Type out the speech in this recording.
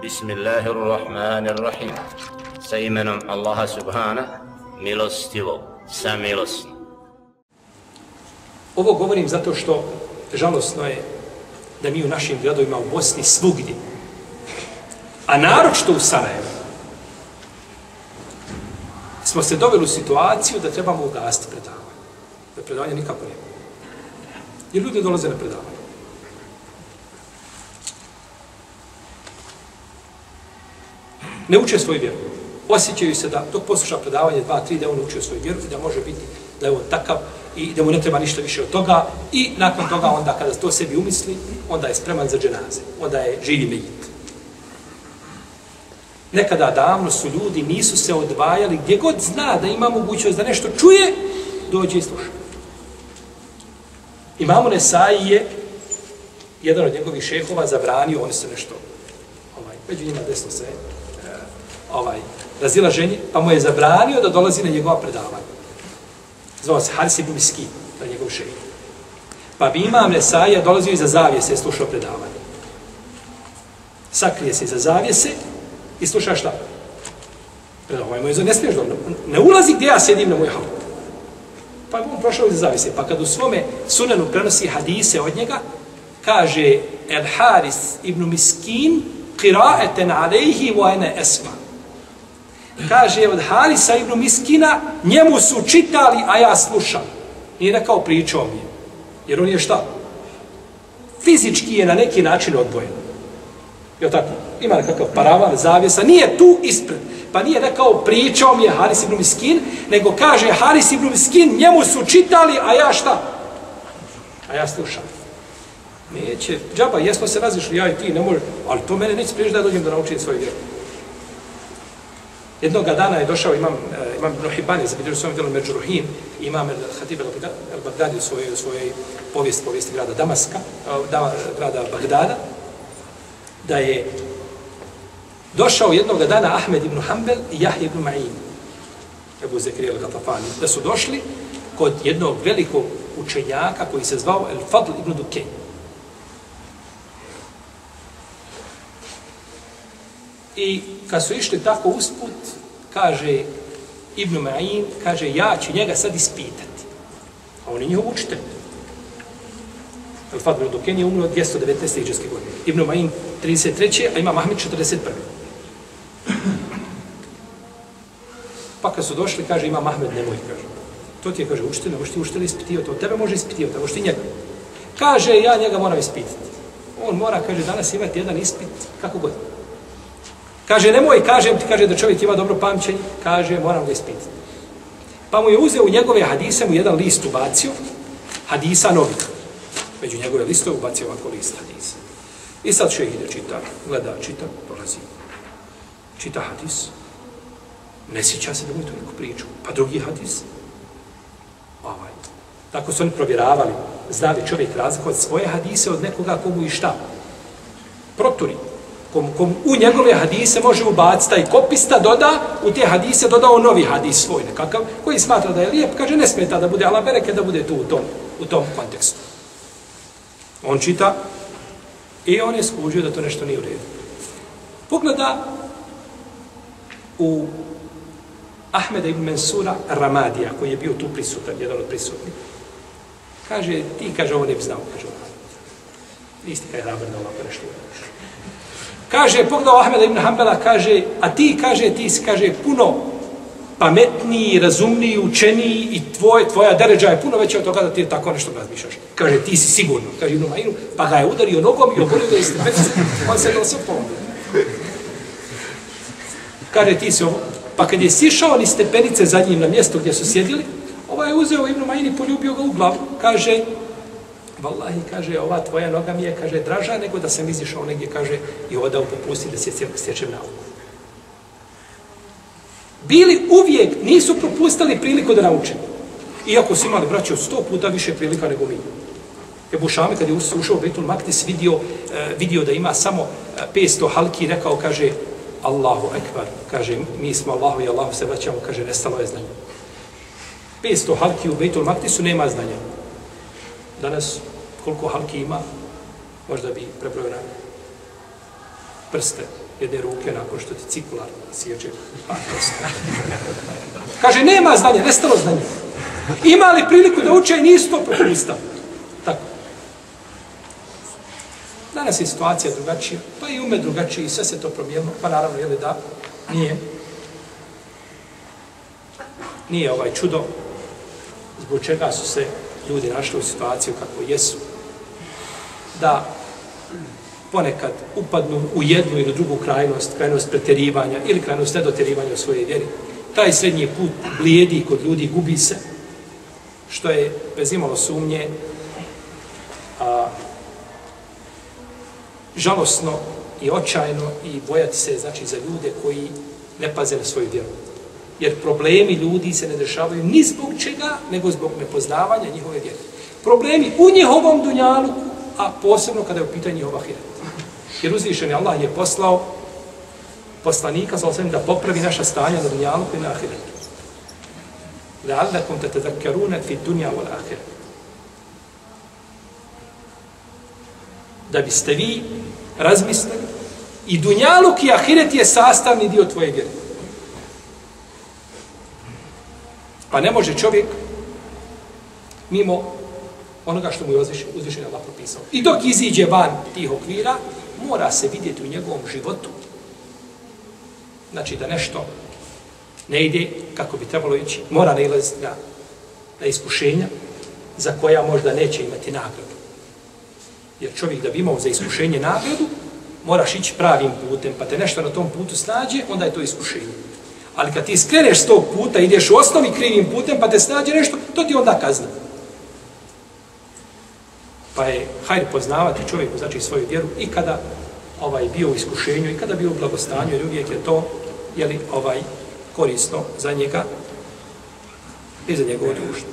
Bismillahirrahmanirrahim. Sa imenom Allaha subhana, milostivog, samilosnog. Ovo govorim zato što žalosno je da mi u našim gradovima u Bosni svugdje, a naročito u Sarajevu, smo se doveli u situaciju da trebamo ugasiti predavanje. Da predavanje nikako nema. Jer ljudi dolaze na predavanje. Ne uče svoju vjeru. Osjećaju se da dok posluša predavanje 2-3 da on učio svoju vjeru i da može biti da je on takav i da mu ne treba ništa više od toga i nakon toga onda kada to sebi umisli, onda je spreman za dženaze. Onda je živi mejit. Nekada davno su ljudi, nisu se odvajali, gdje god zna da ima mogućnost da nešto čuje, dođe i sluša. Imamu Nesai je jedan od njegovih šehova zabranio, oni se nešto, među njima desno se razilaženje, pa mu je zabranio da dolazi na njegova predavanja. Zvao se Haris ibn Miskin, na njegov šejh. Pa bi imam Nesaija dolazio iza zavjese i slušao predavanje. Sakrije se iza zavjese i sluša šta? Predavanje mu je ne smiješ dobro. Ne ulazi gdje ja sjedim na moj halk. Pa on prošao iza zavjese. Pa kad u svome sunanu prenosi hadise od njega, kaže El Haris ibn Miskin qira'atan alayhi wa ana asma. Kaže od Harisa ibn Miskina, njemu su čitali, a ja slušam. Nije rekao pričao mi je. Jer on je šta? Fizički je na neki način odvojen. Jel tako? Ima nekakav paravan, zavjesa, nije tu ispred. Pa nije rekao pričao mi je Haris ibn Miskin, nego kaže Haris ibn Miskin, njemu su čitali, a ja šta? A ja slušam. Neće, džaba, jesmo se razišli, ja i ti, ne može, ali to mene neće spriječiti da dođem da naučim svoju vjeru. Jednoga dana je došao imam Ibn Hibban, je zabilježio svojom djelom Međruhin, imam Hatib el-Bagdadi u svojoj povijesti grada Damaska, grada Bagdada, da je došao jednoga dana Ahmed ibn Hanbel i Jahje ibn Ma'in, Ebu Zekrija al-Gatafani, da su došli kod jednog velikog učenjaka koji se zvao El-Fadl ibn Dukej. I kad su išli tako usput, kaže Ibn Ma'in, kaže, ja ću njega sad ispitati. A on je njihov učitelj. Al-Fadl ibn Duken je umro 219. hidžrske godine. Ibn Ma'in 33. a Imam Ahmed 41. Pa kad su došli, kaže, Imam Ahmed, nemoj, kaže. To ti je, kaže, učitelj, ne možeš ti učitelj ispitivati, od tebe može ispitivati, ne možeš ti njega. Kaže, ja njega moram ispitati. On mora, kaže, danas imati jedan ispit, kako god. Kaže, nemoj, kažem ti, kaže da čovjek ima dobro pamćenje, kaže, moram ga ispitati. Pa mu je uzeo u njegove hadise, mu jedan list ubacio, hadisa novih. Među njegove listove ubacio ovako list hadisa. I sad šejh ide čita, gleda, čita, dolazi. Čita hadis. Ne sjeća se da mu je to neku priču. Pa drugi hadis. Tako su oni provjeravali. Zna li čovjek razlikovati svoje hadise od nekoga komu i šta? Proturi. U njegove hadise može ubaciti taj kopista, doda, u te hadise dodao novi hadis svoj nekakav, koji smatra da je lijep, kaže ne smeta da bude, ala bereke da bude tu u tom kontekstu. On čita i on je skužio da to nešto nije u redu. Pogleda u Ahmeda ibn Mansura Ramadija, koji je bio tu prisutan, jedan od prisutnih. Kaže, ti, kaže, ovo ne bi znao, kaže, isti kaj hrabar da ovako nešto uraš. Kaže, pogledao Ahmeda ibn Hanbala, kaže, a ti, kaže, ti si, kaže, puno pametniji, razumniji, učeniji i tvoja deređa je puno veća od toga da ti tako nešto razmišljaš. Kaže, ti si sigurno, kaže Ibn Ma'inu, pa ga je udario nogom i obolio da je stepenicu, on se nosio polomio. Kaže, ti si ovo. Pa kad je sišao ni stepenice za njim na mjesto gdje su sjedili, ovaj je uzeo Ibn Ma'in i poljubio ga u glavu. Kaže, vallahi, kaže, ova tvoja noga mi je, kaže, draža nego da sam izišao negdje, kaže, i odao popusti da stječem nauku. Bili uvijek, nisu propustili priliku da nauče. Iako su imali, braći, od 100 puta više prilika nego mi. Ebu Šame, kad je ušao u Bejtul Maktis, vidio da ima samo 500 halki, rekao, kaže, Allahu ekbar, kaže, mi smo Allahu i Allahu se vraćamo, kaže, nestalo je znanje. 500 halki u Bejtul Maktisu nema znanja. Danas, koliko halki ima, možda bi prebrojio na prste jedne ruke nakon što ti cikular sjeće par prsta. Kaže, nema znanja, nestalo znanje. Ima li priliku da uče i nisu to propustali. Tako. Danas je situacija drugačija, pa i umet drugačiji, sve se to promijenilo, pa naravno, je li da, nije ovaj čudo zbog čega su se ljudi našli u situaciju kako jesu, da ponekad upadnu u jednu ili drugu krajnost pretjerivanja ili krajnost nedotjerivanja u svojej vjeri. Taj srednji put blijedi kod ljudi, gubi se, što je bez imalo sumnje žalosno i očajno i bojati se, znači, za ljude koji ne paze na svoju vjeru. Jer problemi ljudi se ne dešavaju ni zbog čega, nego zbog nepoznavanja njihove vjere. Problemi u njihovom dunjaluku, a posebno kada je u pitanju njihova ahiret. Jer uzvišeni Allah je poslao poslanika da popravi naša stanja na dunjaluku i na ahiretu. La'allakum tatadhakkaruna fi dunya wal akhirah. Da biste vi razmislili i dunjaluk i ahiret je sastavni dio tvoje vjere. Pa ne može čovjek mimo onoga što mu je uzvišeni Allah propisao. I dok iziđe van tih okvira, mora se vidjeti u njegovom životu. Znači da nešto ne ide kako bi trebalo ići, mora nailaziti na iskušenja za koja možda neće imati nagradu. Jer čovjek da bi imao za iskušenje nagradu, moraš ići pravim putem, pa te nešto na tom putu snađe, onda je to iskušenje. Ali kad ti skreneš s tog puta, ideš u osnovi krivim putem, pa te snađe nešto, to ti onda kazna. Pa je hajde poznavati čovjeku, znači svoju vjeru, i kada bio u iskušenju, i kada bio u blagostanju, jer uvijek je to korisno za njega i za njegovo društvo.